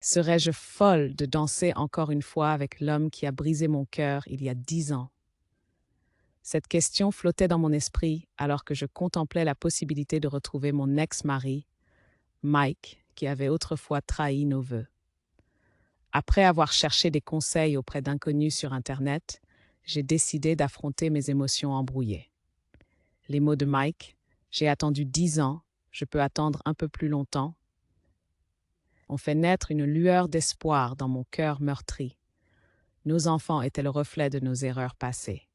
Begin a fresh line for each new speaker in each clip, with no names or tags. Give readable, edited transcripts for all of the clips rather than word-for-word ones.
Serais-je folle de danser encore une fois avec l'homme qui a brisé mon cœur il y a 10 ans? Cette question flottait dans mon esprit alors que je contemplais la possibilité de retrouver mon ex-mari, Mike, qui avait autrefois trahi nos vœux. Après avoir cherché des conseils auprès d'inconnus sur Internet, j'ai décidé d'affronter mes émotions embrouillées. Les mots de Mike, j'ai attendu 10 ans, je peux attendre un peu plus longtemps, ont fait naître une lueur d'espoir dans mon cœur meurtri. Nos enfants étaient le reflet de nos erreurs passées.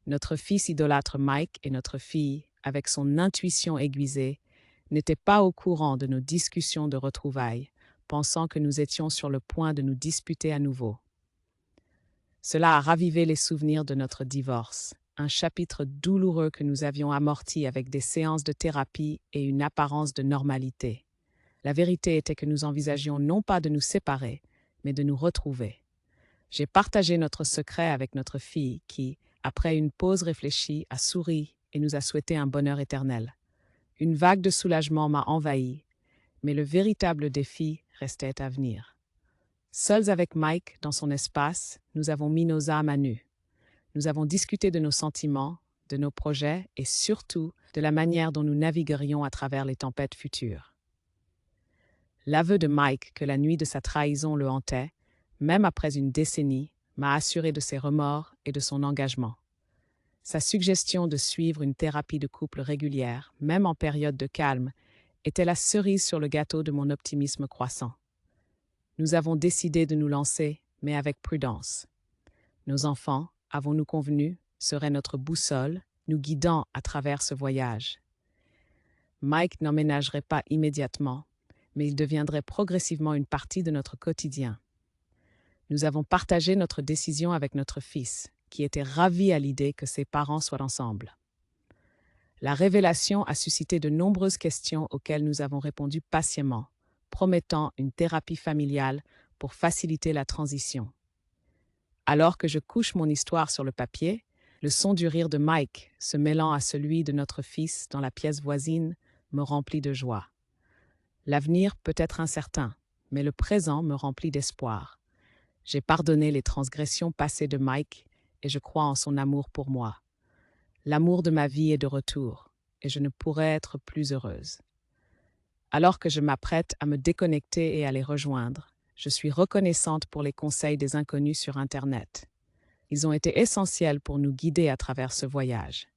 Notre fils idolâtre Mike et notre fille, avec son intuition aiguisée, n'étaient pas au courant de nos discussions de retrouvailles, pensant que nous étions sur le point de nous disputer à nouveau. Cela a ravivé les souvenirs de notre divorce, un chapitre douloureux que nous avions amorti avec des séances de thérapie et une apparence de normalité. La vérité était que nous envisagions non pas de nous séparer, mais de nous retrouver. J'ai partagé notre secret avec notre fille qui, après une pause réfléchie, a souri et nous a souhaité un bonheur éternel. Une vague de soulagement m'a envahi, mais le véritable défi restait à venir. Seuls avec Mike dans son espace, nous avons mis nos âmes à nu. Nous avons discuté de nos sentiments, de nos projets et surtout de la manière dont nous naviguerions à travers les tempêtes futures. L'aveu de Mike que la nuit de sa trahison le hantait, même après une décennie, m'a assuré de ses remords et de son engagement. Sa suggestion de suivre une thérapie de couple régulière, même en période de calme, était la cerise sur le gâteau de mon optimisme croissant. Nous avons décidé de nous lancer, mais avec prudence. Nos enfants, avons-nous convenu, seraient notre boussole, nous guidant à travers ce voyage. Mike n'emménagerait pas immédiatement, mais il deviendrait progressivement une partie de notre quotidien. Nous avons partagé notre décision avec notre fils, qui était ravi à l'idée que ses parents soient ensemble. La révélation a suscité de nombreuses questions auxquelles nous avons répondu patiemment, promettant une thérapie familiale pour faciliter la transition. Alors que je couche mon histoire sur le papier, le son du rire de Mike, se mêlant à celui de notre fils dans la pièce voisine, me remplit de joie. L'avenir peut être incertain, mais le présent me remplit d'espoir. J'ai pardonné les transgressions passées de Mike et je crois en son amour pour moi. L'amour de ma vie est de retour et je ne pourrais être plus heureuse. Alors que je m'apprête à me déconnecter et à les rejoindre, je suis reconnaissante pour les conseils des inconnus sur Internet. Ils ont été essentiels pour nous guider à travers ce voyage.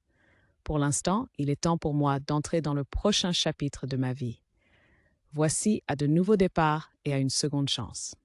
Pour l'instant, il est temps pour moi d'entrer dans le prochain chapitre de ma vie. Voici à de nouveaux départs et à une seconde chance.